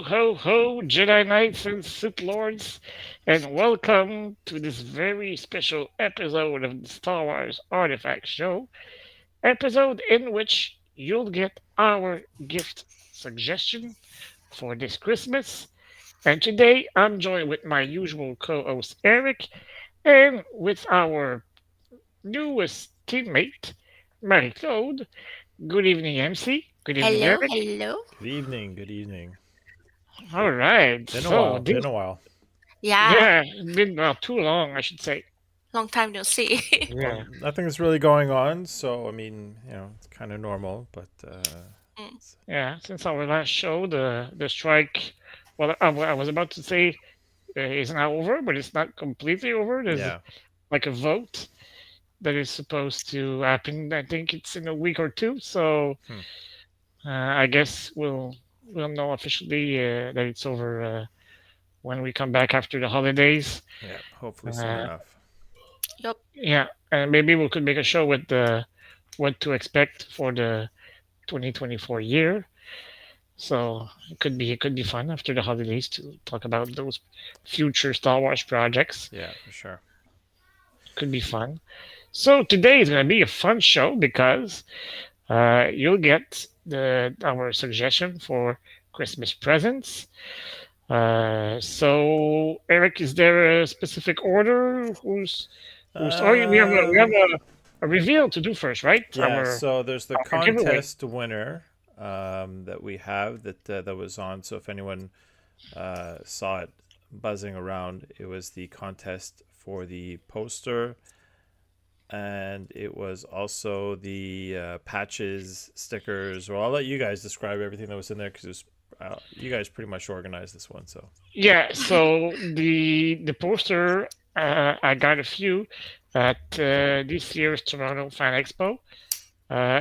ho, ho, Jedi Knights and Sith Lords, and welcome to this very special episode of the Star Wars Artifacts show, episode in which you'll get our gift suggestion for this Christmas. And today I'm joined with my usual co host Eric and with our newest teammate, Marie Claude. Good evening, MC. Good evening, Hello, Eric. hello. Good evening. Good evening. All right, Been a so while. Been this a while. Yeah, Yeah, it's been too long, I should say. long time no see. Well, Yeah, nothing's really going on, so I mean, it's kind of normal. But Mm. yeah. Since our last show, the strike. Well, I was about to say is now over, but it's not completely over. There's yeah, like a vote that is supposed to happen. I think it's in a week or two. So hmm, I guess we'll know officially that it's over when we come back after the holidays. yeah. Hopefully soon Uh, enough. Yup. yeah, and maybe we could make a show with the what to expect for the 2024 year. So it could be fun after the holidays to talk about those future Star Wars projects. Yeah, for sure. Could be fun. So today is going to be a fun show because you'll get the our suggestion for Christmas presents. So Eric, is there a specific order? Who's? Oh, we have Um, a reveal to do first, right? yeah. So there's the Our giveaway. contest winner that we have that was on. So if anyone saw it buzzing around, it was the contest for the poster, and it was also the patches, stickers. Well, I'll let you guys describe everything that was in there because you guys pretty much organized this one. So Yeah, so the poster I got a few at this year's Toronto Fan Expo.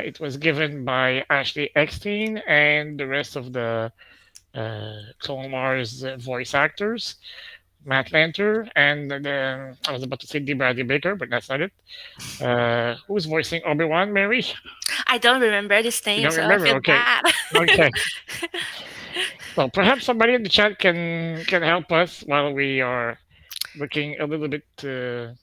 It was given by Ashley Eckstein and the rest of the Clone Wars voice actors, Matt Lanter, and then I was about to say D. Bradley Baker, but that's not it. Who's voicing Obi-Wan, Mary? I don't remember this You name, don't so I remember? feel Okay. bad. Okay. Well, perhaps somebody in the chat can help us while we are looking a little bit, you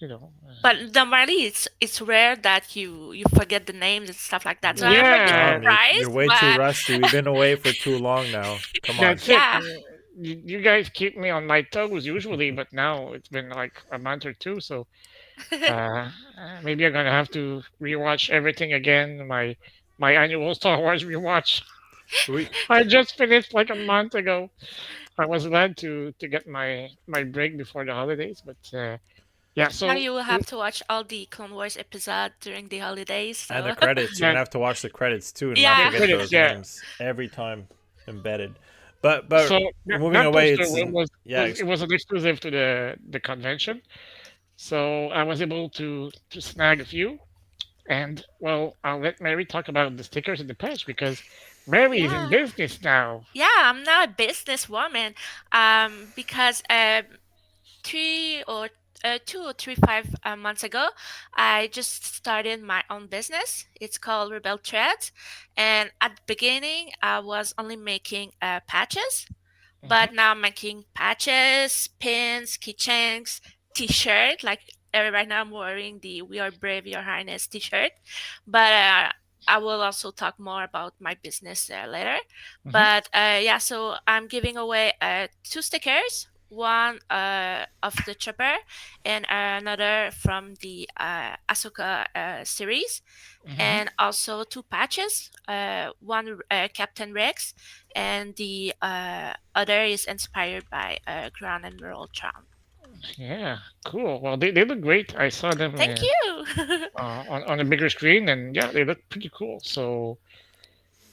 know. But normally it's rare that you forget the names and stuff like that. So I'm a bit Yeah, You're surprised, way too but rusty. We've been away for too long now. Come on. that's it. yeah. You guys keep me on my toes usually, but now it's been like a month or two, so maybe I'm gonna have to rewatch everything again. My annual Star Wars rewatch. We I just finished like a month ago. I was glad to get my break before the holidays, but yeah. Now So you will have to watch all the Clone Wars episode during the holidays. And the So credits. You're yeah, gonna have to watch the credits too, and not the yeah. forget credits, those yeah. names every time embedded. But So moving that away, poster it's yeah, was an exclusive to the convention. So I was able to snag a few, and well, I'll let Mary talk about the stickers and the patch because Mary is in Yeah. business now. Yeah, I'm now a businesswoman. Because 2 or 3 5 months ago, I just started my own business. It's called Rebel Threads, and at the beginning, I was only making patches, Mhm. but now I'm making patches, pins, keychains, T-shirt. Like right now, I'm wearing the "We Are Brave, Your Highness" T-shirt, but I will also talk more about my business later. Mhm. But yeah, so I'm giving away two stickers. One of the chopper and another from the Ahsoka series, Mhm. and also two patches. One Captain Rex, and the other is inspired by Grand Admiral Thrawn. Yeah, cool. Well, they look great. I saw them Thank you. on a bigger screen, and yeah, they look pretty cool. So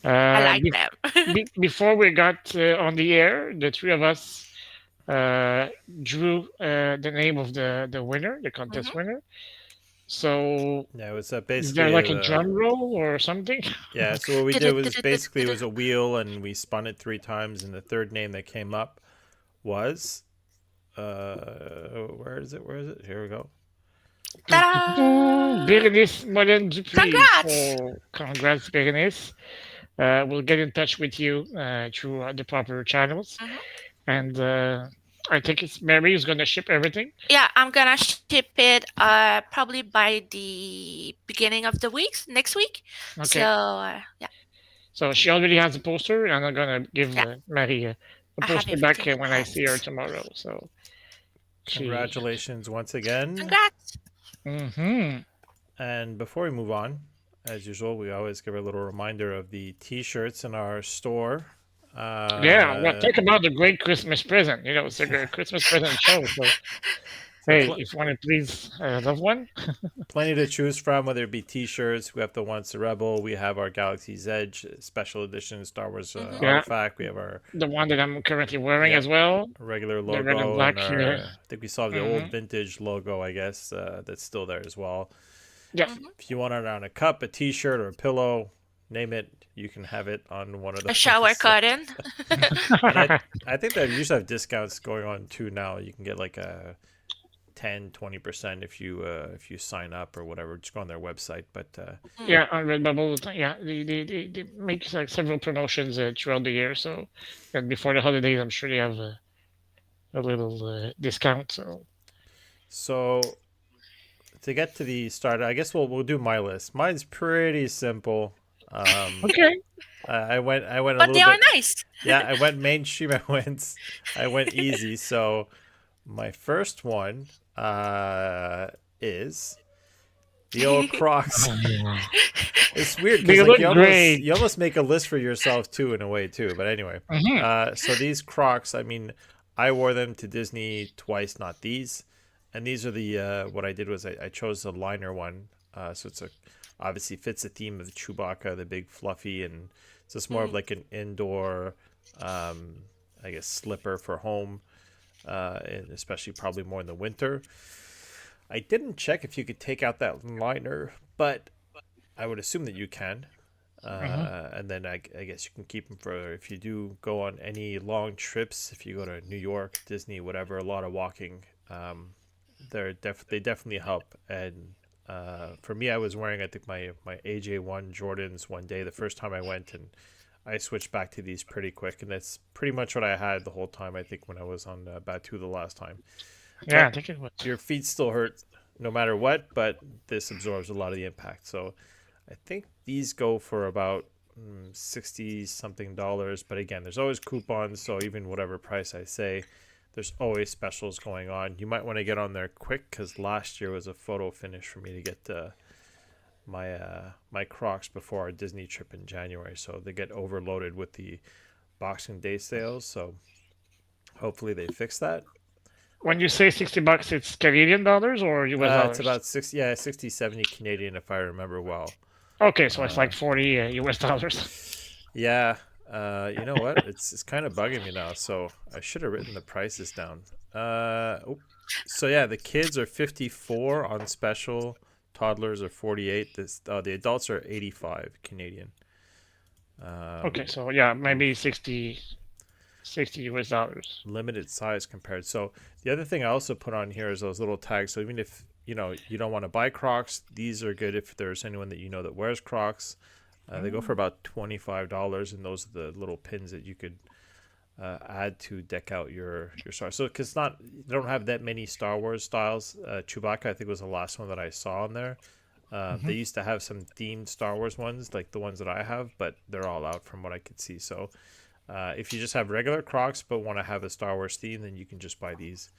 I uh, like be, them. before we got on the air, the three of us uh, drew the name of the winner, the contest Hmm. winner. So yeah. It was is there basically like a drum roll or something? yeah. So what we did was basically it was a wheel, and we spun it 3 times, and the third name that came up was where is it? Where is it? Here we go. Ta-da! Berenice Molen Dupuis. Congrats! So congrats, Berenice. we'll get in touch with you through the proper channels. Mhm. And I think it's Mary is going to ship everything. Yeah, I'm gonna ship it probably by the beginning of the week next week. So Okay. yeah, So she already has a poster, and I'm going to give yeah, Mary a I have poster back everything in when I see her hand. tomorrow. So she. Congratulations once again. Congrats. Hmm. And before we move on, as usual, we always give a little reminder of the T-shirts in our store. Yeah, well, Uh, talk about the great Christmas present. It's a great Christmas present show. So, so hey, if you want to please love one, plenty to choose from, whether it be T-shirts. We have the Once a Rebel. We have our Galaxy's Edge special edition Star Wars Hmm. yeah, artifact. We have our the one that I'm currently wearing yep as well, regular the red and logo and black. our I think we still have the old Hmm. vintage logo. I guess that's still there as well. Yeah, Hmm. If you want it on a cup, a T-shirt, or a pillow, name it. You can have it on one of A shower those. curtain. And I think they usually have discounts going on too now. You can get like a 10-20% if you sign up or whatever. Just go on their website. But Mm. yeah, on Redbubble, yeah, they make like several promotions throughout the year. So, and before the holidays, I'm sure they have a little discount. So, so to get to the start, I guess we'll do my list. Mine's pretty simple. Um, okay. I went a But little they are bit. nice. Yeah, I went mainstream. I went easy. So my first one is the old Crocs. It's weird because They like look you almost great. you almost make a list for yourself too in a way too. But anyway, Hmm. so these Crocs, I mean, I wore them to Disney twice, not these. And these are the what I did was I chose the liner one. So it's a obviously fits the theme of Chewbacca, the big fluffy, and it's just more of Mm. like an indoor, um, I guess slipper for home, and especially probably more in the winter. I didn't check if you could take out that liner, but I would assume that you can. Hmm. And then I guess you can keep them for if you do go on any long trips. If you go to New York, Disney, whatever, a lot of walking. They definitely help. And for me, I was wearing I think my AJ1 Jordans one day the first time I went, and I switched back to these pretty quick, and that's pretty much what I had the whole time. I think when I was on Batu the last time, Yeah, I but think it was. your feet still hurt no matter what, but this absorbs a lot of the impact. So I think these go for about 60 something dollars. But again, there's always coupons. So even whatever price I say, there's always specials going on. You might want to get on there quick because last year was a photo finish for me to get my Crocs before our Disney trip in January. So they get overloaded with the Boxing Day sales. So hopefully they fix that. When you say $60, it's Canadian dollars or US It's dollars? about 60, yeah, 60, 70 Canadian if I remember well. Okay, so it's Uh, like 40 US dollars. yeah, you know what? It's kind of bugging me now. So I should have written the prices down. So yeah, the kids are 54 on special. Toddlers are 48. The adults are 85 Canadian. Okay, so yeah, maybe Oof. 60 US dollars. Limited size compared. So the other thing I also put on here is those little tags. So even if you don't want to buy Crocs, these are good if there's anyone that you know that wears Crocs. They go for Mm. about $25, and those are the little pins that you could add to deck out your Star. So because not they don't have that many Star Wars styles. Chewbacca I think was the last one that I saw on there. They Mhm. used to have some themed Star Wars ones like the ones that I have, but they're all out from what I could see. So if you just have regular Crocs but want to have a Star Wars theme, then you can just buy these.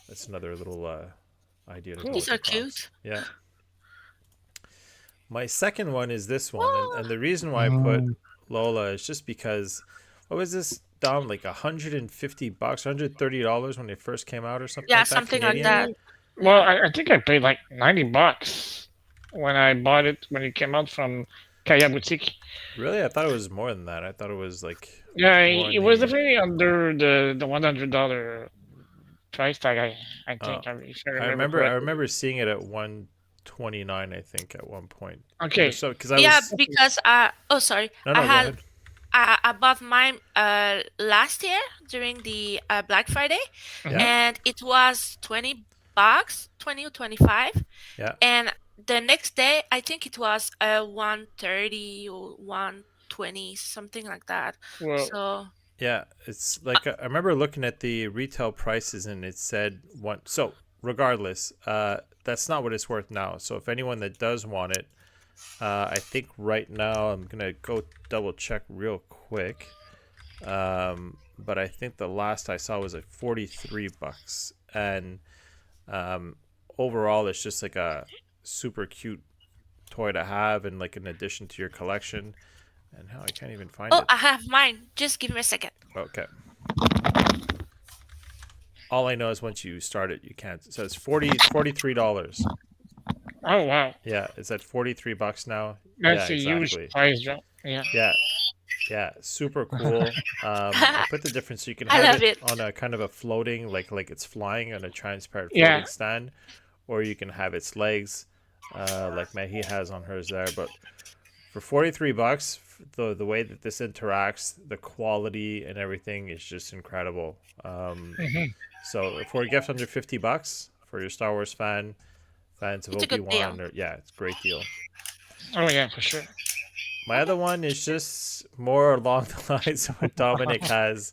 That's another little idea to go Cool. These with the are Crocs. cute. Yeah. My second one is this one, Oh, and the reason why I put Mm. Lola is just because what was this down like $150, $130 when they first came out or something yeah, like that something like Canadian? that. Mm, well, Yeah. I think I paid like $90 when I bought it when it came out from Kaya Boutique. Really? I thought it was more than that. I thought it was like Yeah, more in it was the definitely under the $100 price tag. I uh think, if I I remember remember I correctly. remember seeing it at 129 I think at one point. Or Okay. so cuz I Yeah, was because oh sorry, no no go ahead. I bought mine last year during the Black Friday, Yeah. Hmm. and it was $20, 20 or 25, Yeah. and the next day I think it was 130 or 120, something like that. Well, So, Yeah, it's uh, like I remember looking at the retail prices and it said one. So regardless, that's not what it's worth now. So if anyone that does want it, I think right now I'm gonna go double check real quick. But I think the last I saw was at $43, and um, overall it's just like a super cute toy to have and like an addition to your collection. And how I can't even find oh, it. I have mine. Just give me a second. Okay. All I know is once you start it, you can't. So it's $43. oh wow, Yeah, it's at $43 now. Yeah, that's a huge exactly. price drop. Yeah. Yeah, yeah, super cool. I put the difference so you can I have love it it. on a kind of a floating, like it's flying on a transparent Yeah. floating stand, or you can have its legs, like Mehi has on hers there. But for $43, the way that this interacts, the quality and everything is just incredible. Hmm. So for a gift under $50 for your Star Wars fans of It's a Obi good deal. Wan, or yeah, it's a great deal. Oh yeah, for sure. My other one is just more along the lines of what Dominic has,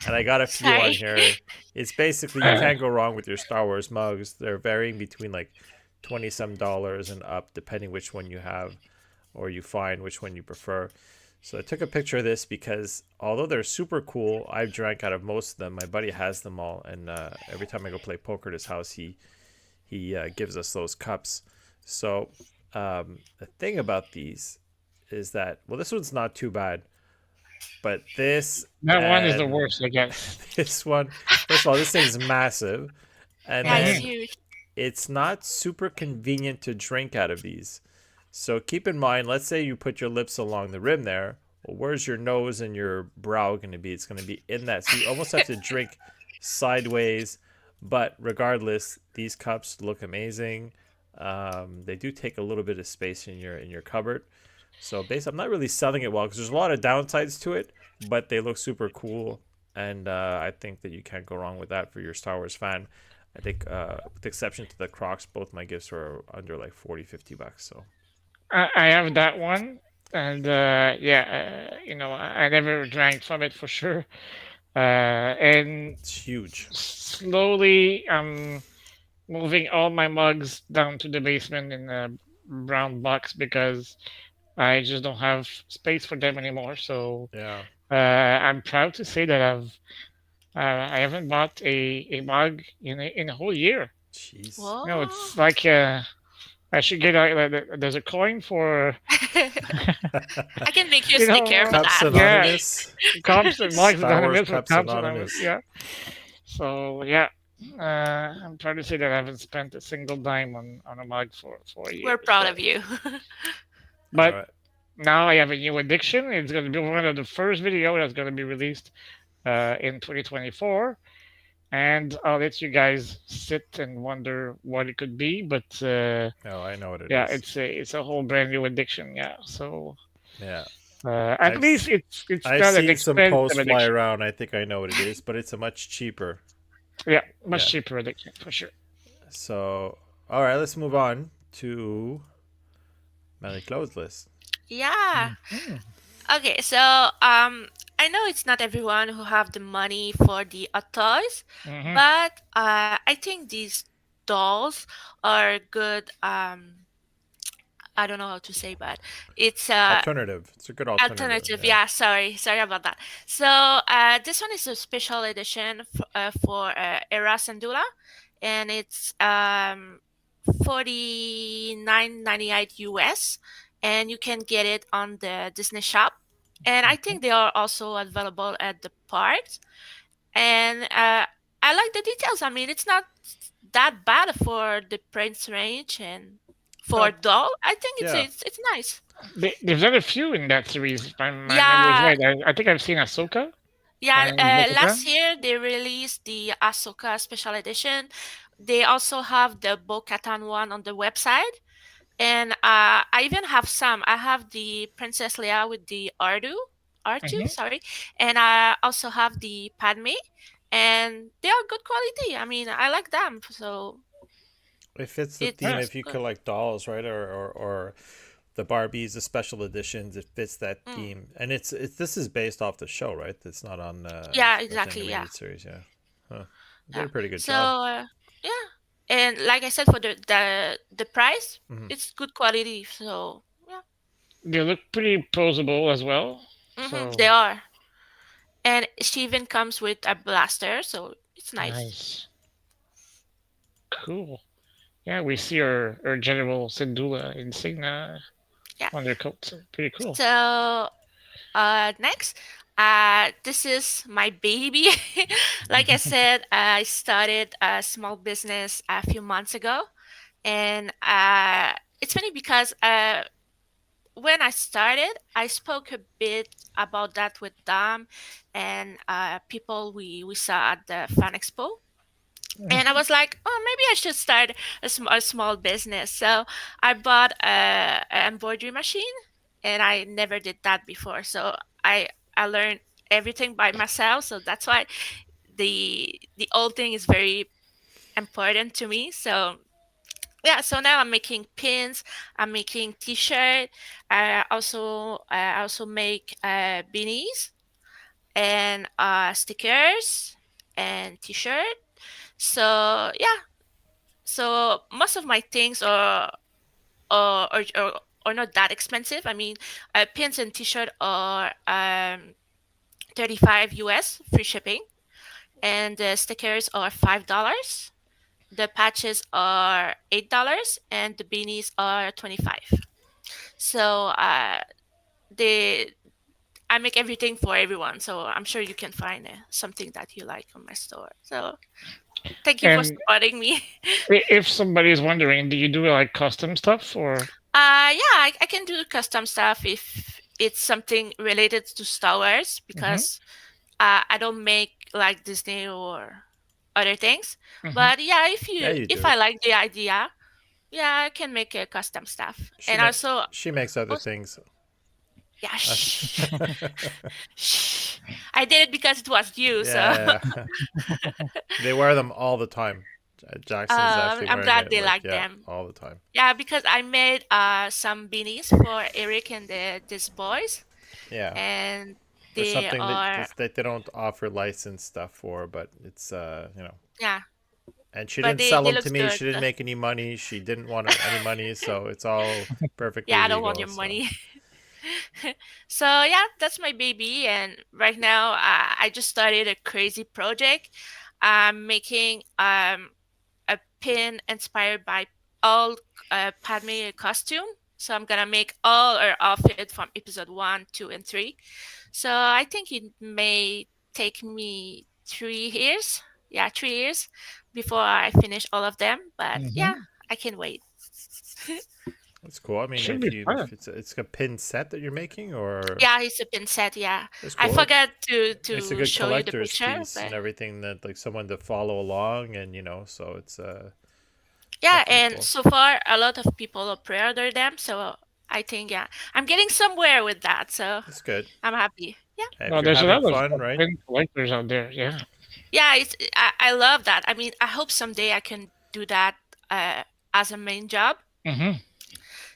and I got a few on Sorry. here. It's basically you can't go wrong with your Star Wars mugs. They're varying between like 20 some dollars and up, depending which one you have or you find which one you prefer. So I took a picture of this because although they're super cool, I've drank out of most of them. My buddy has them all, and every time I go play poker at his house, he gives us those cups. So the thing about these is that well, this one's not too bad, but this That one is the and worst, I guess. this one, first of all, this thing's massive, and Yeah, it's Hmm. then huge. it's not super convenient to drink out of these. So keep in mind, let's say you put your lips along the rim there. Well, where's your nose and your brow going to be? It's going to be in that. So you almost have to drink sideways. But regardless, these cups look amazing. They do take a little bit of space in your cupboard. So basically, I'm not really selling it well because there's a lot of downsides to it, but they look super cool, and I think that you can't go wrong with that for your Star Wars fan. I think, with the exception to the Crocs, both my gifts are under like 40, $50. So I have that one, and yeah, I never drank from it for sure. And it's huge. slowly, I'm moving all my mugs down to the basement in a brown box because I just don't have space for them anymore. So Yeah. I'm proud to say that I haven't bought a mug in a whole year. Jeez. No, Whoa. it's like I should get there's a coin for I can make you a you sticker know for Cups that. yeah, Anonymous. Cops and mugs Star Wars anonymous for Cups Cops anonymous. Anonymous. Yeah. So yeah, I'm proud to say that I haven't spent a single dime on a mug for a year. We're proud So, of you. All but right. now I have a new addiction. It's going to be one of the first video that's going to be released in 2024, and I'll let you guys sit and wonder what it could be. But Oh, I know what it yeah, is. it's a whole brand new addiction. Yeah, so Yeah. at I've least s- it's I've not an seen some expensive posts fly addiction. around. I think I know what it is, but it's a much cheaper. Yeah, much Yeah. cheaper addiction for sure. So, all right, let's move on to Marie Claude's list. Yeah. Mhm. Okay, so I know it's not everyone who have the money for the toys, Mhm. but I think these dolls are good. I don't know how to say, but it's Alternative. It's a good alternative. alternative. Yeah. Yeah, sorry about that. So this one is a special edition for Era Sandula, and it's 49.98 US, and you can get it on the Disney shop. And I Mhm. think they are also available at the parks. And I like the details. I mean, it's not that bad for the price range, and for Not. doll, I think it's Yeah. it's it's nice. They've done a few in that series. If my memory is Yeah, right, I think I've seen Ahsoka yeah. and Bo-Katan. Last year they released the Ahsoka special edition. They also have the Bo-Katan one on the website, and I even have some. I have the Princess Leia with the R2, Mhm. sorry, and I also have the Padme, and they are good quality. I mean, I like them, so It fits the theme Yeah. it's if you good. collect dolls, right? Or the Barbies, the special editions. It fits that Mm. theme, and it's this is based off the show, right? It's not on Yeah, an exactly. Yeah. animated series. Yeah, huh. Did Yeah. a pretty good So job. yeah, and like I said, for the price, Hmm. it's good quality. So yeah, They look pretty posable as well. they So are. And she even comes with a blaster, so it's nice. nice. Cool. Yeah, we see our General Syndulla insignia Yeah. on their coat. So pretty cool. So next, this is my baby. Like I said, I started a small business a few months ago, and it's funny because when I started, I spoke a bit about that with Dom and people we saw at the Fan Expo. And I was like, oh, maybe I should start a small business. So I bought an embroidery machine, and I never did that before. So I learned everything by myself. So that's why the old thing is very important to me. So yeah, so now I'm making pins, I'm making t-shirt. I also make beanies and stickers and t-shirt. So yeah, so most of my things are not that expensive. I mean, pins and t-shirt are 35 US free shipping, and the stickers are $5. The patches are $8, and the beanies are 25. So the I make everything for everyone. So I'm sure you can find something that you like on my store. So thank you for And supporting me. if somebody's wondering, do you do like custom stuff or? Yeah, I can do custom stuff if it's something related to Star Wars Hmm. because I don't make like Disney or other things. Hmm. But yeah, Yeah, you if do. I like the idea, yeah, I can make a custom stuff. She And ma- also, she makes other also things. yeah, Uh, shh, shh. I did it because it was you. So yeah, they wear them all the time. Jackson's actually I'm wearing glad it they like like yeah, them. all the time. Yeah, because I made some beanies for Eric and these boys, Yeah, and for they something are that they don't offer licensed stuff for, but it's yeah, and she but didn't sell they them to looks me. good. She didn't make any money. She didn't want any money, so it's all perfectly Yeah, I don't want legal. your So money. So yeah, that's my baby, and right now I just started a crazy project. I'm making a pin inspired by all Padme costume. So I'm gonna make all her outfit from episode 1, 2, and 3. So I think it may take me 3 years. Yeah, 3 years before I finish all of them. But yeah, Hmm. I can wait. that's cool. I mean, Should be if fun. it's a pin set that you're making, or Yeah, it's a pin set. Yeah, that's I cool. forgot It's a to good show you the collector's picture, piece and but everything that like someone to follow along, and so it's yeah, definitely and cool. so far a lot of people pre-order them. So I think yeah, I'm getting somewhere with that. So It's good. I'm happy. Yeah, If No, you're there's a having lot of fun, right? pin collectors out there. Yeah. yeah, I love that. I mean, I hope someday I can do that uh, as a main job. Hmm.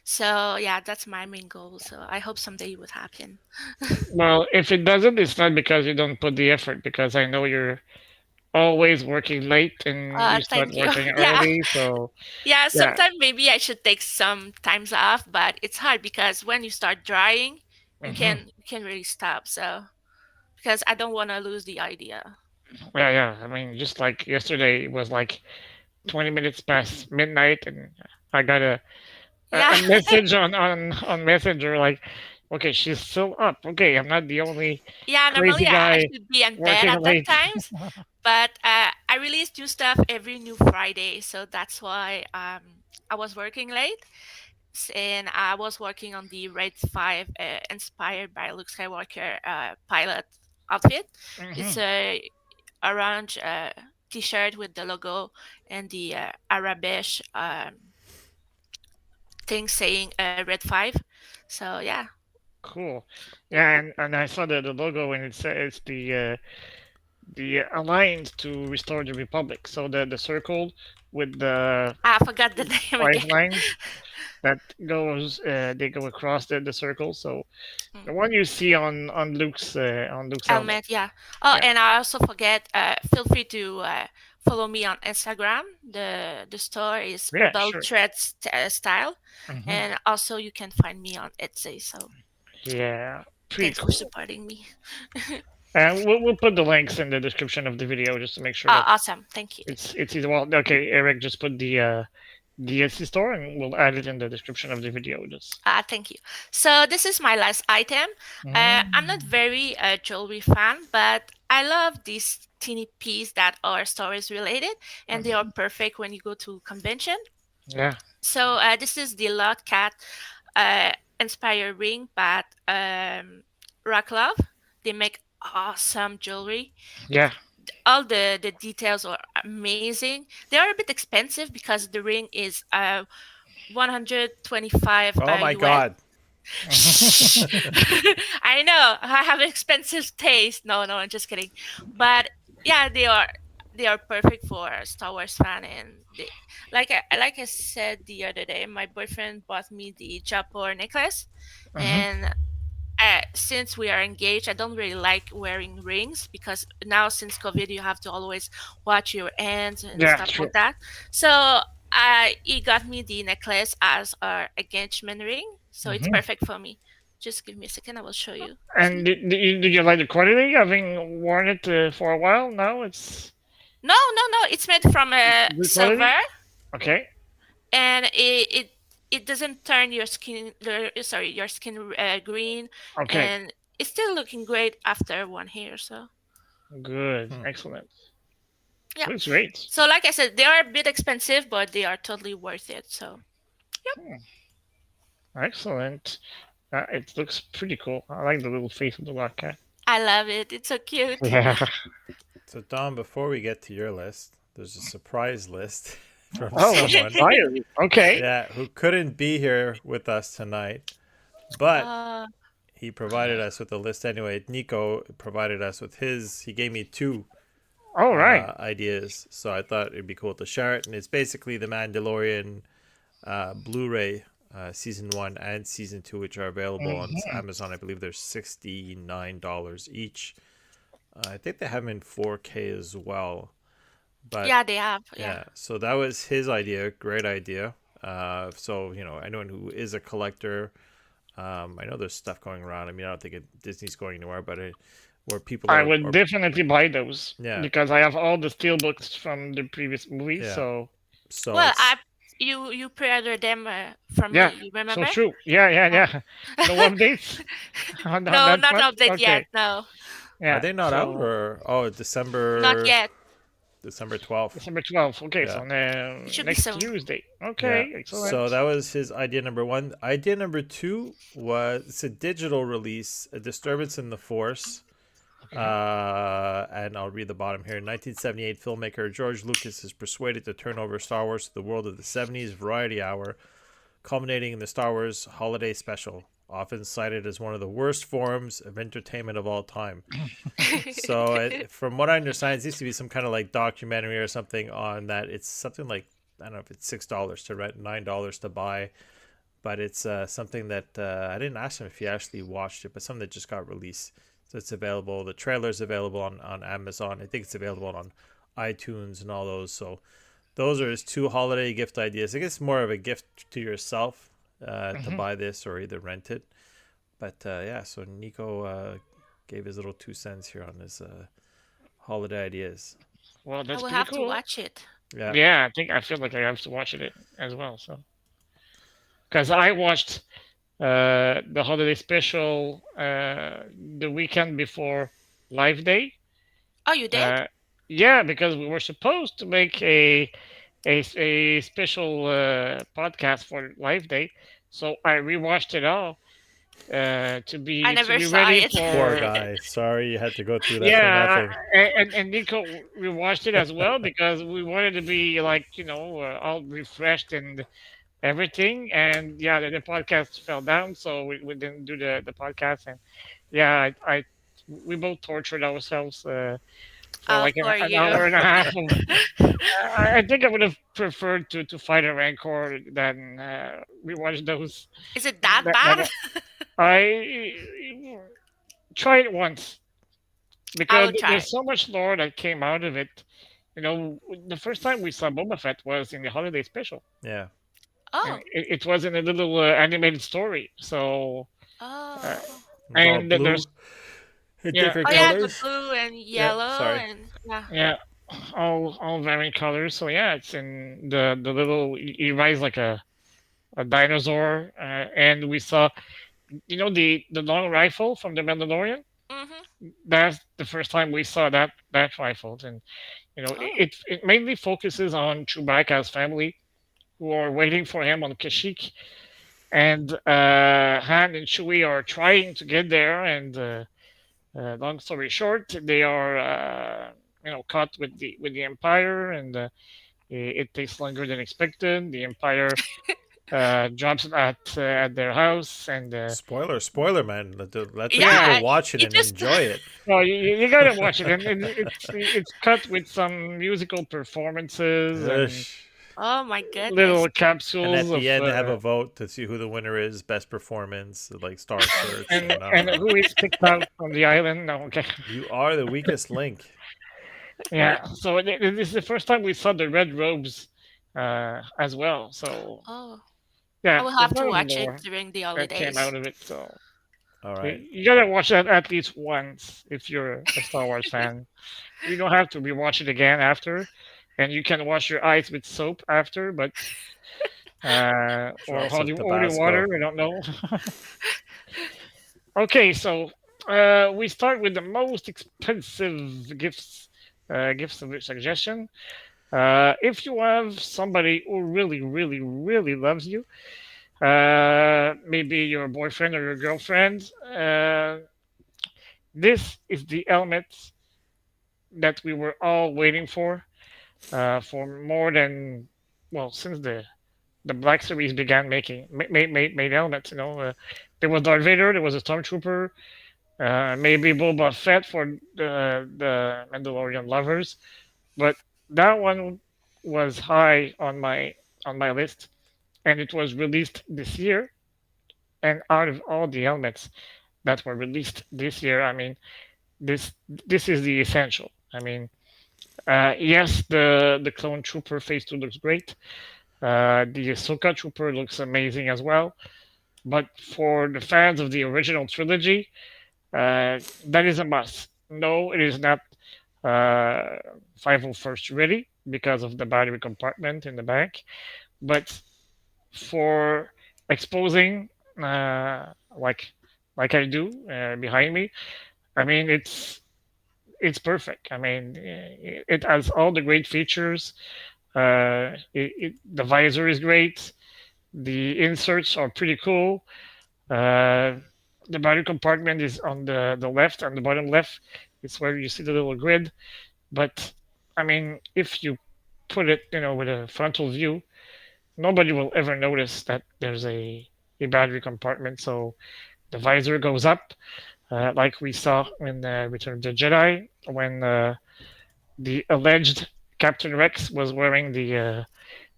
So yeah, that's my main goal. So I hope someday it would happen. Well, if it doesn't, it's not because you don't put the effort. Because I know you're always working late and you start Thank you. working Yeah, early. So yeah. yeah. Sometimes maybe I should take some times off, but it's hard because when you start drying, Hmm. you can really stop. So because I don't want to lose the idea. Yeah, yeah. I mean, just like yesterday, it was like 20 minutes past midnight, and I got Yeah, a message on Messenger like, okay, she's still up. Okay, I'm not the only yeah. crazy Normally I guy should be in bed working at that late. times, but I release new stuff every new Friday, so that's why I was working late. And I was working on the Red 5 inspired by Luke Skywalker pilot outfit. It's Hmm. a orange t-shirt with the logo and the Arabish thing saying Red 5. So yeah. Cool. Yeah, and I saw the logo and it says the Alliance to Restore the Republic. So the circle with the I forgot the name five again. lines that goes they go across the circle. So Mm. the one you see on Luke's helmet. Helmet, yeah. Oh, Yeah, and I also forget. Feel free to follow me on Instagram. The store is yeah, Rebel sure. Threads Style, Hmm. and also you can find me on Etsy. So Yeah, pretty thanks for cool. supporting me. And we'll put the links in the description of the video just to make sure Oh, that awesome! Thank you. it's either well. Okay, Eric just put the Etsy store, and we'll add it in the description of the video. Just Thank you. So this is my last item. I'm not mm, very jewelry fan, but I love these teeny pieces that are stories related, and they are mhm. perfect when you go to convention. Yeah, So this is the Lot Cat inspired ring by Rock Love. They make awesome jewelry. yeah, All the details are amazing. They are a bit expensive because the ring is 125 Oh my US. God. Shh. I know I have expensive taste. No, no, I'm just kidding. But yeah, they are perfect for a Star Wars fan, and like I said the other day, my boyfriend bought me the Japor necklace, hmm, and since we are engaged, I don't really like wearing rings because now since COVID, you have to always watch your hands and yeah, stuff sure. like that. So he got me the necklace as our engagement ring, so it's Hmm. perfect for me. Just give me a second, I will show you. And See? did you like the quality? Having worn it for a while now, it's No, no, no. It's made from good quality. silver, Okay, and it doesn't turn your skin. Sorry, your skin green, okay, and it's still looking great after 1 year. So good, Hmm. excellent. yeah. That's great. So like I said, they are a bit expensive, but they are totally worth it. So yep, Hmm, excellent. It looks pretty cool. I like the little face of the black cat. I love it. It's so cute. Yeah. So, Dom, before we get to your list, there's a surprise list from Oh, someone, surprise. Okay. yeah, who couldn't be here with us tonight, but uh, he provided us with a list anyway. Nico provided us with his. He gave me two All right. ideas, so I thought it'd be cool to share it. And it's basically the Mandalorian Blu-ray season 1 and season 2, which are available on Mhm. Amazon. I believe they're $69 each. I think they have them in 4K as well. But yeah, they have. Yeah, yeah, so that was his idea. Great idea. So anyone who is a collector, I know there's stuff going around. I mean, I don't think Disney's going anywhere, but where people I are, would definitely buy those yeah, because I have all the steel books from the previous movies. yeah. So So well, it's you pre-ordered them from me. yeah, You so remember? true. Yeah, yeah, Oh. yeah. No updates on No, that not front. update yet. Okay. No, are Yeah. they not out So or oh not December yet. December 12th? December 12th. Okay. Yeah, So It should be next soon. Tuesday. yeah. Okay. So Excellent. that was his idea number one. Idea number two was it's a digital release, A Disturbance in the Force. Okay. And I'll read the bottom here. In 1978, filmmaker George Lucas is persuaded to turn over Star Wars to the world of the 70s variety hour, culminating in the Star Wars Holiday Special, often cited as one of the worst forms of entertainment of all time. So, from what I understand, it seems to be some kind of like documentary or something on that. It's something like, I don't know if it's $6 to rent, $9 to buy, but it's something that I didn't ask him if he actually watched it, but something that just got released. So it's available. The trailer's available on Amazon. I think it's available on iTunes and all those. So those are his two holiday gift ideas. I guess more of a gift to yourself to Hmm. buy this or either rent it. But yeah, so Nico gave his little 2 cents here on his holiday ideas. Well, I that's will pretty have to cool. watch it. Yeah. Yeah, I feel like I have to watch it as well. So because I watched the holiday special the weekend before Live Day. Oh, you did? Uh, yeah, because we were supposed to make a special podcast for Live Day, so I rewatched it all I to never be saw ready it. Poor for. guy. Sorry you had to go through that for Yeah, nothing. and Nico rewatched it as well because we wanted to be like all refreshed and everything. And yeah, the podcast fell down, so we didn't do the podcast. And yeah, I we both tortured ourselves for like For an you. hour and a half of. I think I would have preferred to fight a rancor than rewatch those. Is it that That bad? I tried it once I because will try. there's so much lore that came out of it. You know, the first time we saw Boba Fett was in the holiday special, Yeah. and Oh. it was in a little animated story. So, uh, Oh. It was all and blue there's in yeah, different Oh yeah, the colors. blue and Yeah. yellow Sorry. and yeah. yeah, all varying colors. So yeah, it's in the little he rides like a dinosaur, and we saw the long rifle from the Mandalorian. Mhm. That's the first time we saw that rifle, and Oh. it mainly focuses on Chewbacca's family who are waiting for him on Kashyyyk, and Han and Chewie are trying to get there. And long story short, they are caught with the Empire, and it takes longer than expected. The Empire drops it at their house, and Spoiler, spoiler, man. Let the yeah. people Yeah, watch it you and just enjoy it. Well, you gotta watch it, and it's cut with some musical performances and Ush. Oh my little goodness. And capsules at of the end, have a vote to see who the winner is, best performance, like Star Search, and I don't and know. who is picked out from the island. No, okay, You are the weakest link. yeah. So this is the first time we saw the red robes as well. So Oh, I yeah, will there's have a to lot of watch it lore during the that came out holidays. of it. So All you right. you gotta watch that at least once if you're a Star Wars fan. You don't have to rewatch it again after, and you can wash your eyes with soap after, but or Drops of holy water. Tabasco. I don't know. Okay, so we start with the most expensive gifts of your suggestion. If you have somebody who really, really, really loves you, maybe your boyfriend or your girlfriend, this is the helmet that we were all waiting for more than since the Black Series began making made helmets. There was Darth Vader, there was a Stormtrooper, maybe Boba Fett for the Mandalorian lovers, but that one was high on my list, and it was released this year. And out of all the helmets that were released this year, I mean, this this is the essential. I mean, yes, the Clone Trooper Phase Two looks great. The Ahsoka Trooper looks amazing as well. But for the fans of the original trilogy, that is a must. No, it is not 501st ready because of the battery compartment in the back, but for exposing, like I do behind me, I mean it's perfect. I mean it has all the great features. The visor is great. The inserts are pretty cool. Uh, the battery compartment is on the left, on the bottom left. It's where you see the little grid. But I mean, if you put it, with a frontal view, nobody will ever notice that there's a battery compartment. So the visor goes up, like we saw in Return of the Jedi when the alleged Captain Rex was wearing the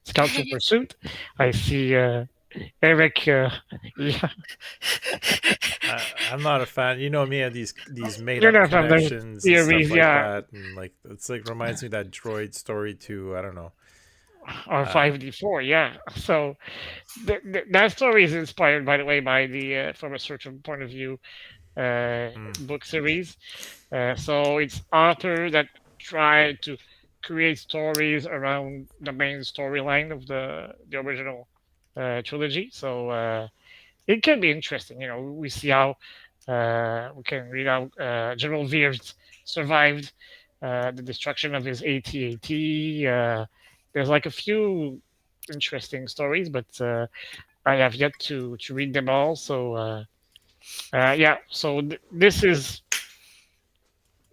Scout Trooper suit. I see Eric. Yeah, I'm not a fan. You know me and these made you're up not from the connections and stuff theories, like yeah, that, and like it's like reminds me of that droid story too. I don't know. or Uh, 5D4, yeah. So that story is inspired, by the way, by the from a certain point of view mm, book series. So it's author that tried to create stories around the main storyline of the original trilogy. So it can be interesting. We see how we can read how General Veers survived the destruction of his AT-AT. There's like a few interesting stories, but I have yet to read them all. So yeah, so this is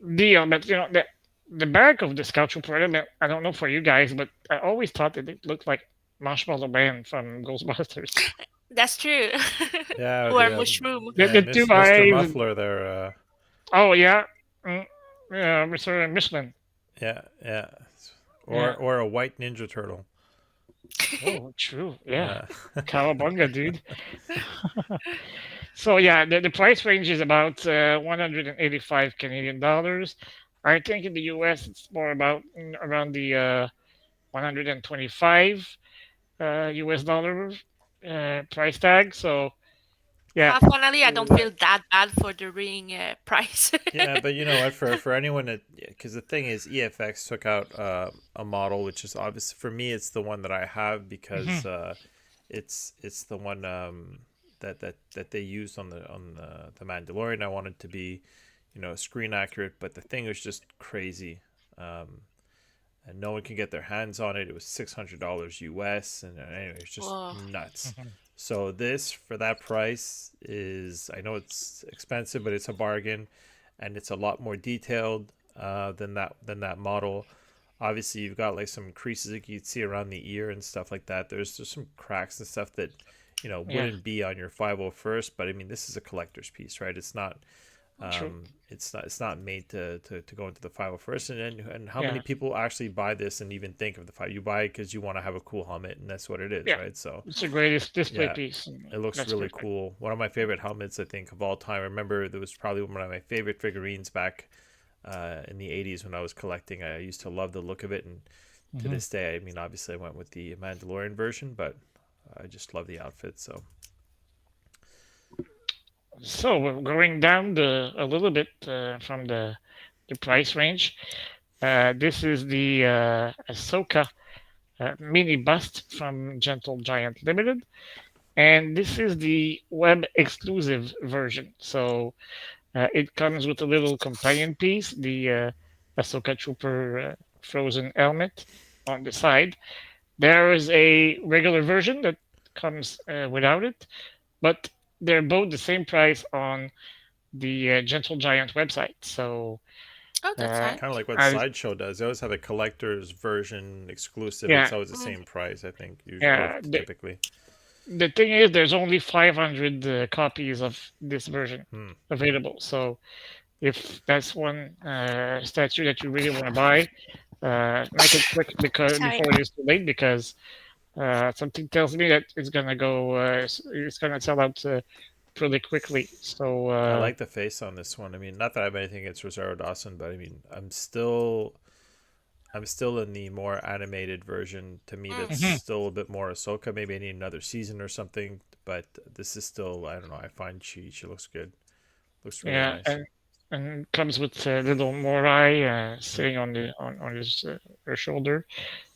the but the back of the Scout Trooper element. I don't know for you guys, but I always thought that it looked like Marshmallow Man from Ghostbusters. That's true. yeah, Or the mushroom. The two Mr. eyes. Muffler there. Oh yeah. Mm. Mr. Michelin. Yeah, yeah. Yeah. Or a white Ninja Turtle. Oh, true. Yeah. Yeah. Cowabunga, dude. So yeah, the price range is about 185 Canadian dollars. I think in the US it's more about around the 125 US dollar price tag. So yeah, Personally, I don't uh, feel that bad for the ring price. Yeah, but you know what? For anyone that, because the thing is, EFX took out a model, which is obvious for me. It's the one that I have because mhm, it's the one that they used on the Mandalorian. I wanted to be, screen accurate, but the thing was just crazy, um, and no one can get their hands on it. It was $600 US, and anyway, it's just Whoa. nuts. mhm. So this for that price is, I know it's expensive, but it's a bargain, and it's a lot more detailed than that model. Obviously, you've got like some creases that you can see around the ear and stuff like that. There's just some cracks and stuff that Yeah, wouldn't be on your 501st, but I mean this is a collector's piece, right? true. It's not made to go into the 501st. And how many Yeah, people actually buy this and even think of the five? You buy it because you want to have a cool helmet, and that's what it is, yeah. right? So It's the greatest display yeah, piece. it looks That's really perfect. cool. One of my favorite helmets, I think, of all time. I remember there was probably one of my favorite figurines back in the 80s when I was collecting. I used to love the look of it, and to Hmm. this day, I mean, obviously, I went with the Mandalorian version, but I just love the outfit. So So we're going down a little bit from the price range. This is the Ahsoka mini bust from Gentle Giant Limited, and this is the web exclusive version. So it comes with a little companion piece, the Ahsoka Trooper frozen helmet on the side. There is a regular version that comes without it, but they're both the same price on the Gentle Giant website. So, Oh, that's uh, fine. kind of like what as Sideshow does. They always have a collector's version exclusive. It's yeah, always the Mm. same price, I think, usually or yeah. typically. The thing is, there's only 500 copies of this version Hmm. available. So, if that's one statue that you really want to buy, make it quick because Sorry. before it is too late. Because something tells me that it's gonna go. It's gonna sell out pretty quickly. So I like the face on this one. I mean, not that I have anything against Rosario Dawson, but I mean, I'm still in the more animated version. To me, Mm. that's mhm, still a bit more Ahsoka. Maybe I need another season or something. But this is still, I don't know. I find she looks good. Looks really yeah, nice. and comes with little Morai Hmm. sitting on the on his her shoulder.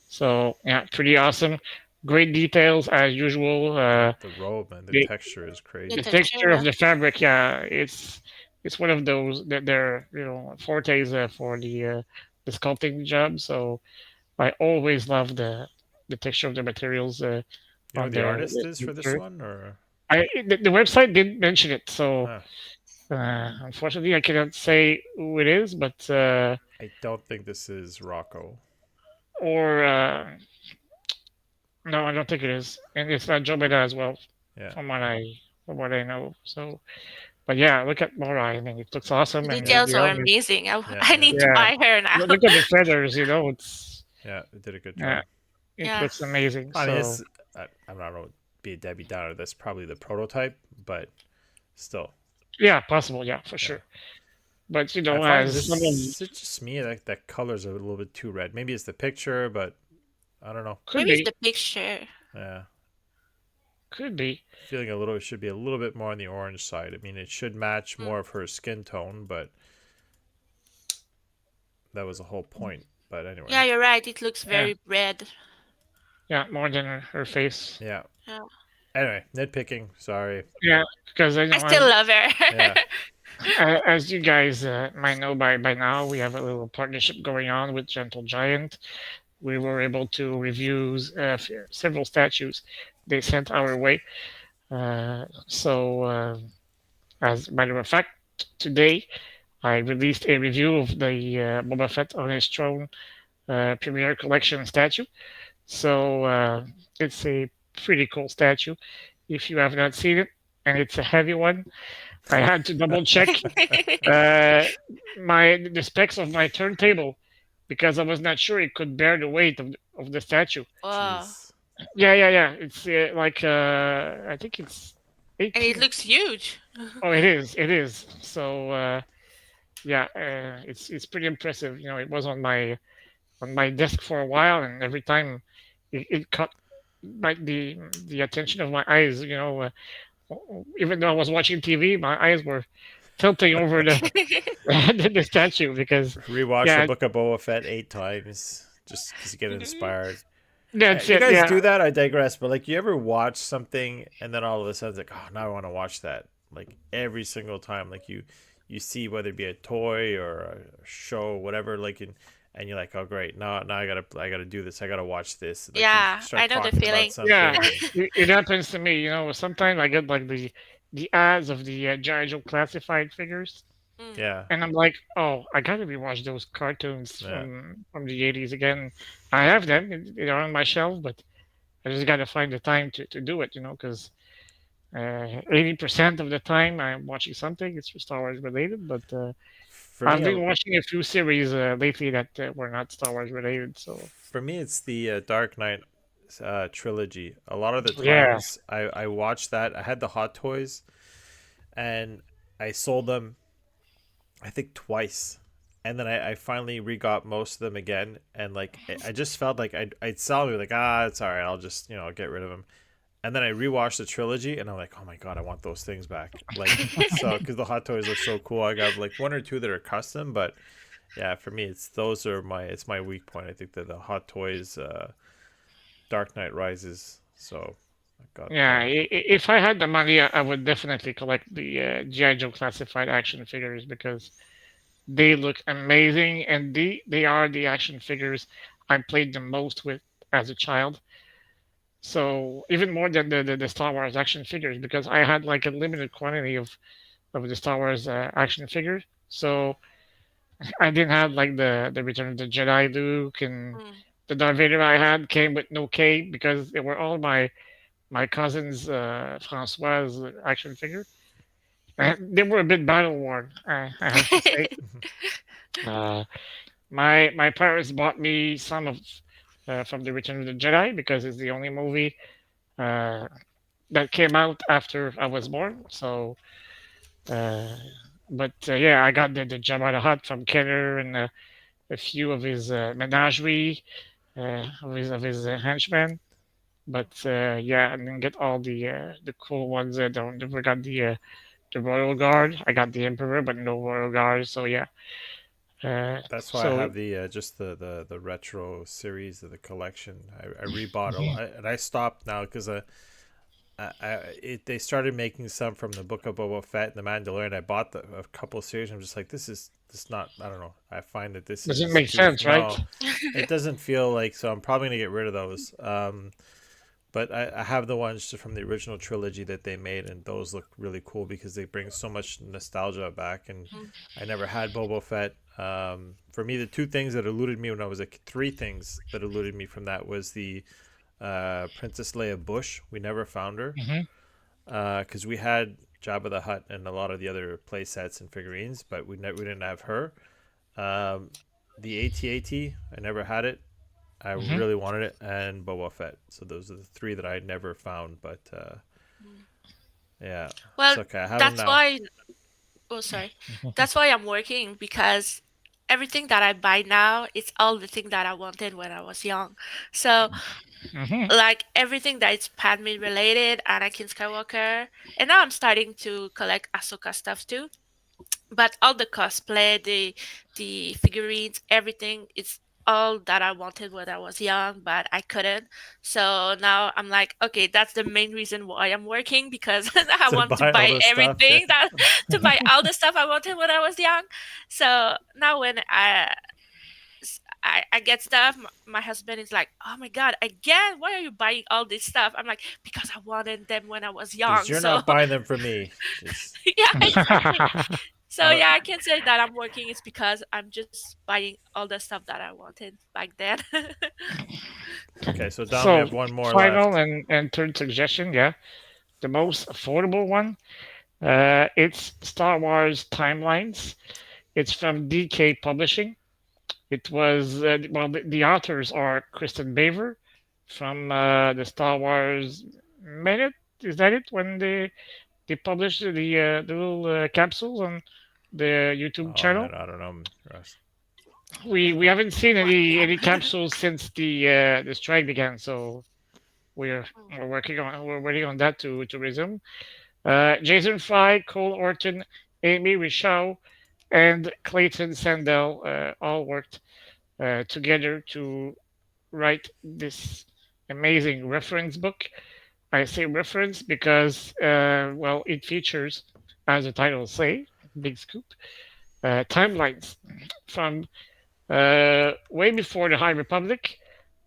So yeah, pretty awesome. Great details as usual. The robe, man, the The texture is The the crazy. texture, texture of yeah. the fabric, yeah, it's one of those that they're fortes for the sculpting job. So I always love the texture of the materials You know who on the artist is the for this shirt. one, or The website didn't mention it, so huh? unfortunately I cannot say who it is, but I don't think this is Rocco. or no, I don't think it is, and it's not Jobeda as well, Yeah, from what I know. So, but yeah, look at Mora. I mean, it looks The awesome, and yeah, details the are helmet. amazing. yeah, I yeah, need to Yeah, buy her now. look at the feathers. It's yeah. They did a good yeah, job. it Yeah. looks amazing. I mean, So it's I'm not know be a Debbie Downer. That's probably the prototype, but still, yeah, possible. Yeah, for yeah. sure. But I find as some of this it's just me that color's a little bit too red. Maybe it's the picture, but I don't know. could Maybe it's be, the picture. Yeah, could be. feeling a little it should be a little bit more on the orange side. I mean, it should match Mm. more of her skin tone, but that was the whole point. But anyway, Yeah, you're right. It looks Yeah, very red. yeah, more than her face. yeah. Yeah. Anyway, nitpicking. Sorry. Yeah, because I still love her. Yeah. as you guys might know by now, we have a little partnership going on with Gentle Giant. We were able to review several statues they sent our way. As a matter of fact, today I released a review of the Boba Fett on his throne Premier Collection statue. So it's a pretty cool statue. If you have not seen it, and it's a heavy one, I had to double check uh, the specs of my turntable because I was not sure it could bear the weight of the statue. Wow. Jeez. Yeah, yeah, yeah. It's like I think it's And it 18. looks huge. Oh, it is. It is. So yeah, it's pretty impressive. You know, it was on my desk for a while, and every time it caught like the attention of my eyes. You know, even though I was watching TV, my eyes were tilting over the statue because Rewatch the yeah, Book of Boba Fett 8 times just because you get inspired. that's You it. guys Yeah, do that? I digress. But like, you ever watch something and then all of a sudden it's like, oh, now I want to watch that. Like every single time, like you see whether it be a toy or a show, whatever. Like, and you're like, oh great, now I gotta do this. I gotta watch this. Like you Yeah, I start know the talking about feeling. yeah. something, and It happens to me. You know, sometimes I get like the ads of the G.I. Joe classified figures, Mm. yeah, and I'm like, oh, I gotta rewatch those cartoons yeah. from the 80s again. I have them; they're on my shelf, but I just gotta find the time to do it. You know, because 80% of the time I'm watching something, it's Star Wars related, but For I've me, been watching a few series lately that were not Star Wars related. So it's the Dark Knight trilogy. A lot of the yeah, times I watched that. I had the Hot Toys and I sold them, I think, twice. And then I finally re-got most of them again, and like I just felt like I'd sell them, like, it's all right, I'll just, I'll get rid of them. And then I rewatched the trilogy, and I'm like, oh my god, I want those things back. Like, so because the Hot Toys look so cool, I got like one or two that are custom, but yeah, for me, it's my weak point. I think that the Hot Toys, Dark Knight Rises. So I got yeah. If I had the money, I would definitely collect the GI Joe classified action figures because they look amazing, and they are the action figures I played the most with as a child. So even more than the Star Wars action figures because I had like a limited quantity of the Star Wars action figures. So I didn't have like the Return of the Jedi Luke and Mm. the Darth Vader I had came with no cape because they were all my cousin's Francois's action figure. They were a bit battle worn, I have to say. Uh, my parents bought me some of from the Return of the Jedi because it's the only movie uh, that came out after I was born. So, uh, but yeah, I got the Jabba the Hutt from Kenner and a few of his menagerie of his henchmen. But yeah, I didn't get all the cool ones. I don't never got the royal guard. I got the emperor, but no royal guard. So yeah. That's why I So have the just the retro series of the collection. I rebought a lot, and I stopped now because they started making some from the Book of Boba Fett and the Mandalorian. I bought a couple series. I'm just like, this not. I don't know. I find that this doesn't is make too. sense, right? No, it doesn't feel like. So I'm probably gonna get rid of those. But I have the ones from the original trilogy that they made, and those look really cool because they bring so much nostalgia back. And Mm. I never had Boba Fett. For me, the two things that eluded me when I was like three things that eluded me from that was the Princess Leia Bush. We never found her Hmm. because we had Jabba the Hutt and a lot of the other play sets and figurines, but we didn't have her. Um, the AT-AT, I never had it. I Hmm. really wanted it, and Boba Fett. So those are the three that I never found. But yeah, it's Well, okay. I have them that's now. why. Oh, sorry. That's why I'm working because everything that I buy now, it's all the thing that I wanted when I was young. So, Hmm. like everything that is Padme related, Anakin Skywalker, and now I'm starting to collect Ahsoka stuff too. But all the cosplay, the figurines, everything, it's all that I wanted when I was young, but I couldn't. So now I'm like, okay, that's the main reason why I'm working because I To want to buy all buy this stuff, yeah. everything that to buy all the stuff I wanted when I was young. So now when I get stuff, my husband is like, "Oh my god, again? Why are you buying all this stuff?" I'm like, "Because I wanted them when I was Because young." you're So not buying them for me. Just yeah, exactly. So uh, yeah, I can say that I'm working. It's because I'm just buying all the stuff that I wanted back then. okay. So Dom, we So have one more final left. and third suggestion, yeah, the most affordable one. It's Star Wars Timelines. It's from DK Publishing. It was well, the authors are Kristen Baver from the Star Wars Minute. Is that it? When they published the little capsules on the YouTube Oh channel. man, I don't know, Russ. We haven't seen any capsules since the strike began, so we're we're waiting on that to resume. Jason Fry, Cole Orton, Amy Richow, and Clayton Sandell all worked together to write this amazing reference book. I say reference because, well, it features, as the title say, big scoop, timelines from way before the High Republic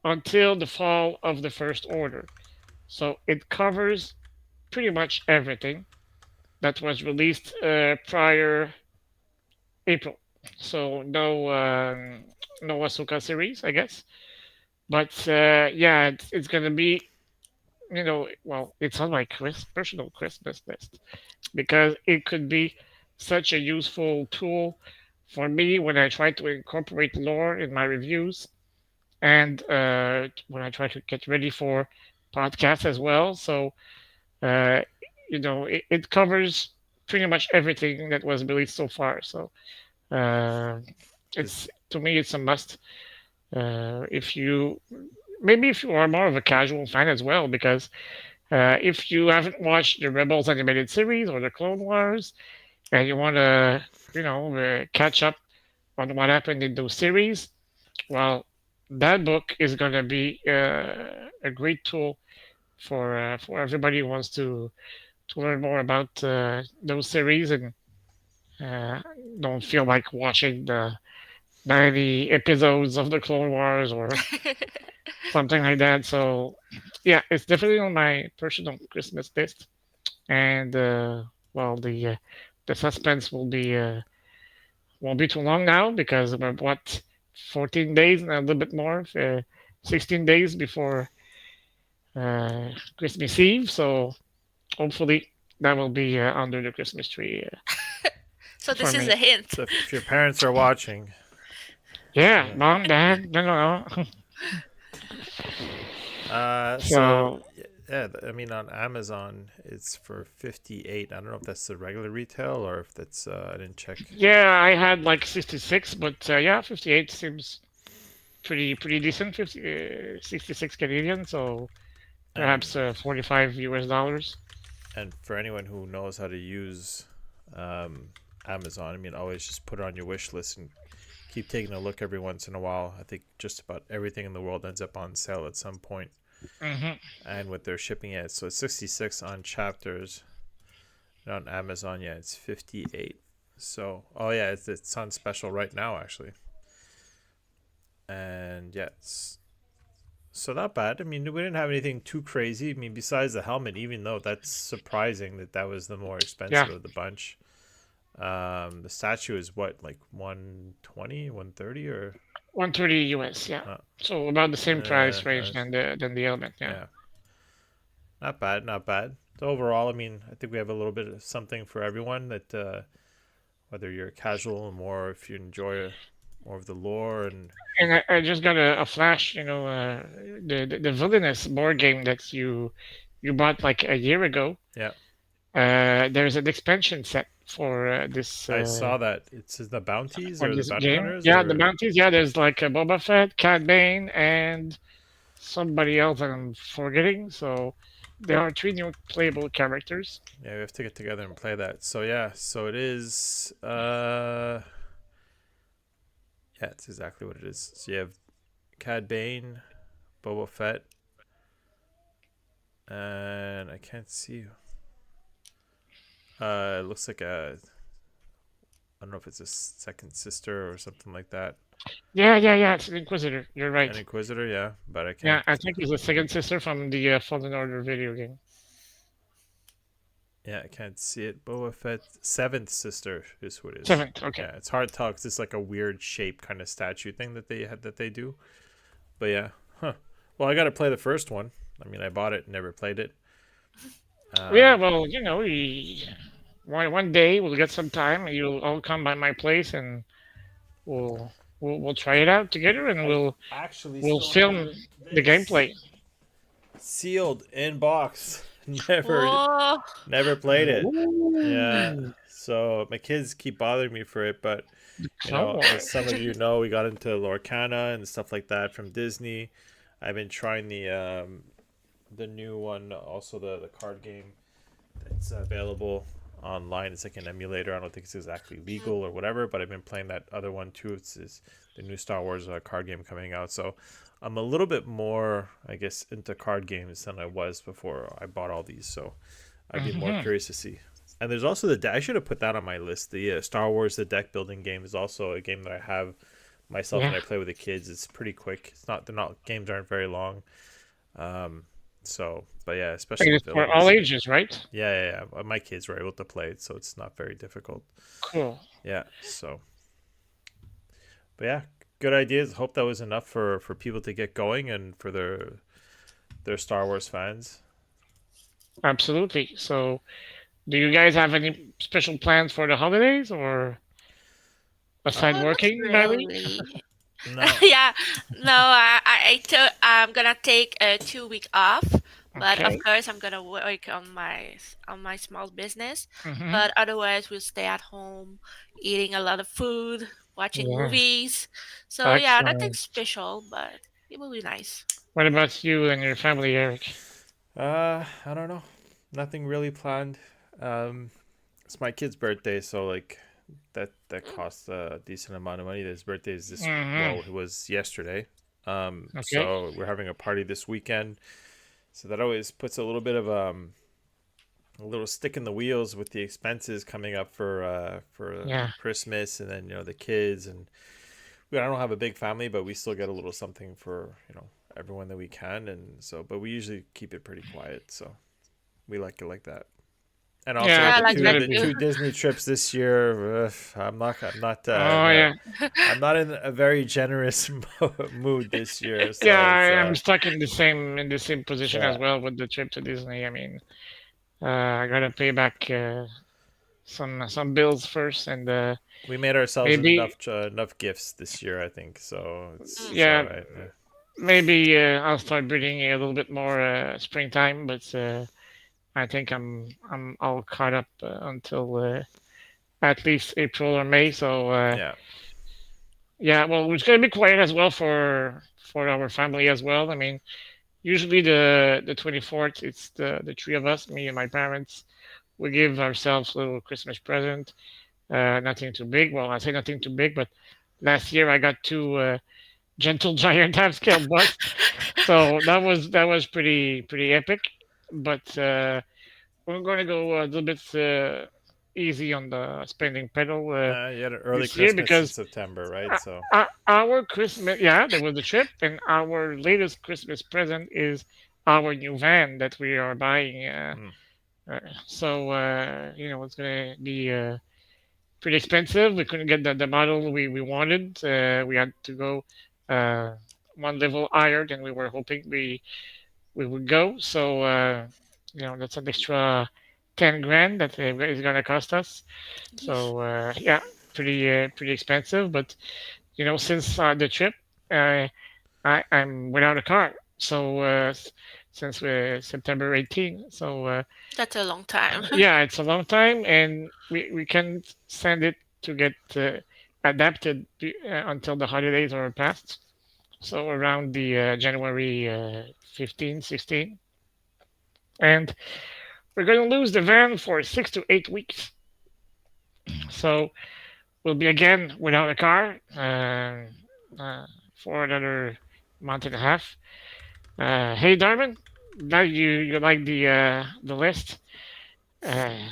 until the fall of the First Order. So it covers pretty much everything that was released prior April. So no Ahsoka series, I guess. But yeah, it's gonna be, well, it's on my personal Christmas list because it could be such a useful tool for me when I try to incorporate lore in my reviews and when I try to get ready for podcasts as well. So uh, it covers pretty much everything that was released so far. So uh, Is it's to me it's a must. If you maybe if you are more of a casual fan as well, because if you haven't watched the Rebels animated series or the Clone Wars, and you want to, catch up on what happened in those series, well, that book is going to be a great tool for everybody who wants to learn more about those series and uh, don't feel like watching the 90 episodes of the Clone Wars or something like that. So, yeah, it's definitely on my personal Christmas list. And well, the suspense will be won't be too long now because we're what 14 days and a little bit more, 16 days before Christmas Eve. So hopefully that will be under the Christmas tree So for this is me. a hint. so if your parents are watching, Yeah, yeah. mom, dad, no. So So yeah, I mean on Amazon it's for 58. I don't know if that's the regular retail or if that's I didn't check. yeah, I had like 66, but yeah, 58 seems pretty decent. 66 Canadian, so perhaps And 45 US dollars. for anyone who knows how to use um, Amazon, I mean, always just put it on your wish list and keep taking a look every once in a while. I think just about everything in the world ends up on sale at some point, Hmm. and with their shipping it, so it's 66 on chapters. And on Amazon, yeah, it's 58. So, oh yeah, it's on special right now actually, and yeah, it's so not bad. I mean, we didn't have anything too crazy. I mean, besides the helmet, even though that's surprising that that was the more Yeah, expensive of the bunch. The statue is what, like 120, 130, or 130 US. Yeah, uh, so about the same price range nice. than the element. Yeah. Yeah, not bad, not bad. So overall, I mean, I think we have a little bit of something for everyone. That whether you're casual or more, if you enjoy more of the lore and And I just got a flash. The villainous board game that you bought like a year ago. yeah, There's an expansion set I saw that. It's the bounties for or the this bounty game. hunters Yeah, the or bounties. Yeah, there's like a Boba Fett, Cad Bane, and somebody else that I'm forgetting. So there are three new playable characters. yeah, we have to get together and play that. So yeah, so it is. Yeah, it's exactly what it is. So you have Cad Bane, Boba Fett, and I can't see. It looks like I don't know if it's a second sister or something like that. Yeah. It's an Inquisitor. You're An right. Inquisitor, yeah, but I Yeah, can't. I think it's the second sister from the Fallen Order video game. Yeah, I can't see it. Boba Fett, seventh sister is who it is. Seventh. Okay. Yeah, it's hard to tell 'cause it's like a weird shape kind of statue thing that they had that they do. But yeah, huh. Well, I got to play the first one. I mean, I bought it, never played it. Yeah. Um, Well, one day we'll get some time and you'll all come by my place and we'll we'll try it out together and I we'll actually we'll still have film the this gameplay. sealed in box. Oh, Never played it. Yeah. Ooh, So my kids keep bothering me for it, but come on. as some of you know, we got into Lorcana and stuff like that from Disney. I've been trying the new one, also the card game that's available online. It's like an emulator. I don't think it's exactly legal or whatever, but I've been playing that other one too. It's the new Star Wars card game coming out. So I'm a little bit more, I guess, into card games than I was before I bought all these. So I'd be more Hmm. curious to see. And there's also I should have put that on my list. The Star Wars, the deck building game is also a game that I have myself Yeah, and I play with the kids. It's pretty quick. It's not they're not games aren't very long. Um, so, but yeah, especially and it's with for all illiteracy. ages, right? Yeah. My kids were able to play it, so it's not very difficult. Cool. Yeah. So, but yeah, good ideas. Hope that was enough for people to get going and for their Star Wars fans. Absolutely. So, do you guys have any special plans for the holidays or aside oh, not working daily? really. No. Yeah, no, I'm gonna take a 2 week off, but of Okay. course I'm gonna work on my small business. Hmm. But otherwise, we'll stay at home, eating a lot of food, watching Yeah. movies. So yeah, nothing Excellent. special, but it will be nice. What about you and your family, Eric? I don't know. Nothing really planned. Um, it's my kid's birthday, so like that costs a decent amount of money. His birthday is this Hmm. well, it was yesterday. Okay. So we're having a party this weekend. So that always puts a little bit of a little stick in the wheels with the expenses coming up for Yeah. Christmas and then the kids and I don't have a big family, but we still get a little something for everyone that we can, and so but we usually keep it pretty quiet, so we like it like that. And also Yeah, I with Yeah, I the think like it's two that gonna the be. too. two Disney trips this year, Oh yeah. I'm not in a very generous mood this year, Yeah, so it's I'm stuck in the same position as yeah. well with the trip to Disney. I mean, I gotta pay back some bills first, and We made ourselves maybe enough gifts this year, I think, so it's Mm. all yeah, right. Yeah. maybe I'll start breeding a little bit more springtime, but I think I'm all caught up until at least April or May. So Yeah. yeah, well, it's gonna be quiet as well for our family as well. I mean, usually the 24th, it's the three of us, me and my parents. We give ourselves a little Christmas present. Nothing too big. Well, I say nothing too big, but last year I got two gentle giant half scale busts, so that was pretty epic. But we're going to go a little bit easy on the spending pedal You had an early this year Christmas in because September, right? So our Christmas, yeah, there was a trip, and our latest Christmas present is our new van that we are buying. mm, Uh, so it's gonna be pretty expensive. We couldn't get the model we wanted. We had to go uh, one level higher than we were hoping we would go. So that's an extra 10 grand that is gonna cost us. Yeesh. So yeah, pretty expensive. But since the trip, uh, I'm without a car. So since September 18, so That's a long time. yeah, it's a long time, and we can send it to get adapted until the holidays are passed. So around the January 15, 16, and we're going to lose the van for 6 to 8 weeks. So we'll be again without a car for another month and a half. Hey, Darwin, now you like the list? Uh,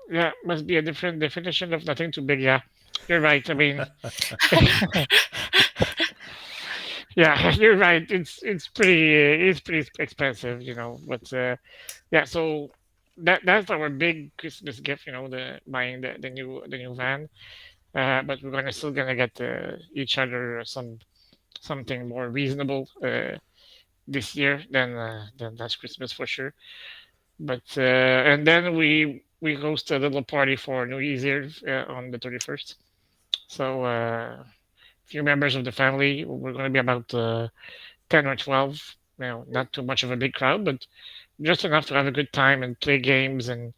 yeah, must be a different definition of nothing too big. Yeah, you're right. I mean, yeah, you're right. It's pretty expensive, But yeah, so that's our big Christmas gift, the buying the new van. But we're gonna still gonna get each other something more reasonable this year than last Christmas for sure. But and then we host a little party for New Year's Eve on the 31st. So a few members of the family. We're going to be about 10 or 12. Not too much of a big crowd, but just enough to have a good time and play games and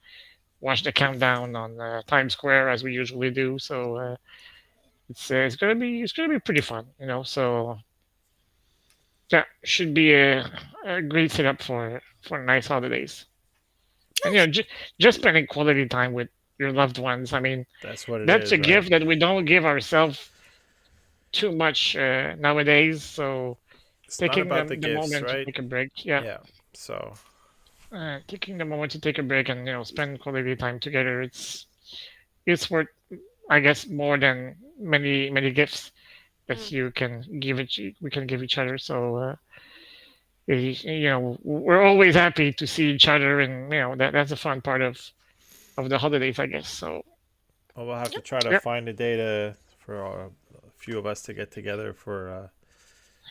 watch the countdown on Times Square as we usually do. So it's gonna be pretty fun. So yeah, should be a great setup for nice holidays. And Nice. just spending quality time with your loved ones. I mean, That's what it that's a is, right? gift that we don't give ourselves too much nowadays. So It's not taking about the the gifts, moment to right? take a break, yeah, Yeah. So, taking the moment to take a break and spend quality time together. It's worth, I guess, more than many gifts that Mm. you can we can give each other. So we're always happy to see each other, and that's a fun part of the holidays, I guess. So well, we'll have to Yep. try to yeah, find a day for a few of us to get together for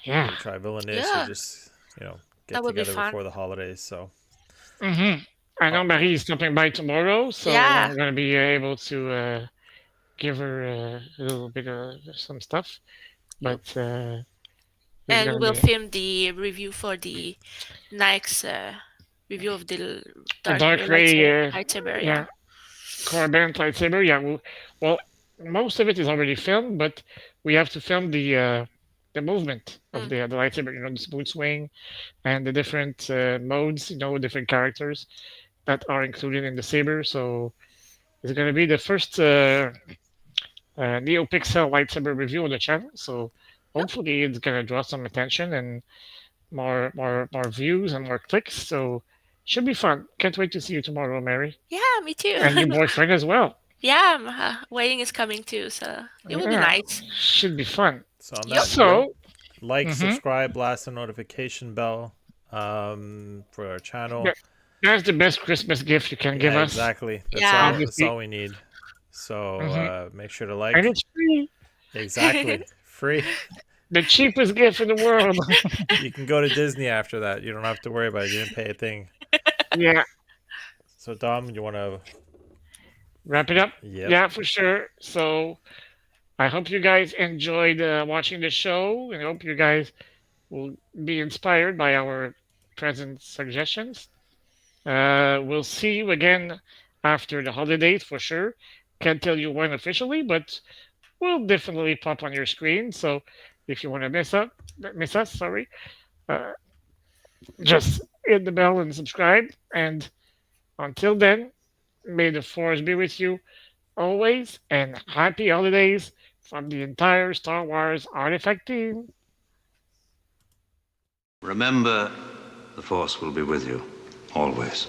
yeah. maybe try Villainous or Yeah, just get that would be together fun. before the holidays. So, I uh, know Marie is stopping by tomorrow, so Yeah, I'm gonna be able to give her a little bit of some stuff. yep. But it's And we gonna will be film the review for the next review of the a Dark Ray dark ray. lightsaber. Yeah. Yeah, Corbin lightsaber. Yeah, well, most of it is already filmed, but we have to film the movement of Mm. the lightsaber. The smooth swing and the different modes. Different characters that are included in the saber. So it's gonna be the first NeoPixel lightsaber review on the channel. So Yep. hopefully it's gonna draw some attention and more views and more clicks. So should be fun. Can't wait to see you tomorrow, Mary, Yeah, me too. and your boyfriend as well. Yeah, wedding is coming too, so it will be Yeah, nice. should be fun. so on Yep. that note, So, like, mhm, subscribe, blast the notification bell for our channel. that, that's the best Christmas gift you can give Yeah, us, exactly. That's Yeah. all. That's obviously. all we need. So hmm make sure to And like. it's free. Exactly, free. The cheapest gift in the world. You can go to Disney after that. You don't have to worry about it. You didn't pay a thing. Yeah, So Dom, you want to? wrap it up. Yep. Yeah, for sure. So I hope you guys enjoyed watching the show, and I hope you guys will be inspired by our present suggestions. We'll see you again after the holidays for sure. Can't tell you when officially, but we'll definitely pop on your screen. So if you want to miss us, sorry, uh, just hit the bell and subscribe. And until then, may the force be with you always, and happy holidays from the entire Star Wars Artifact team. Remember, the Force will be with you, always.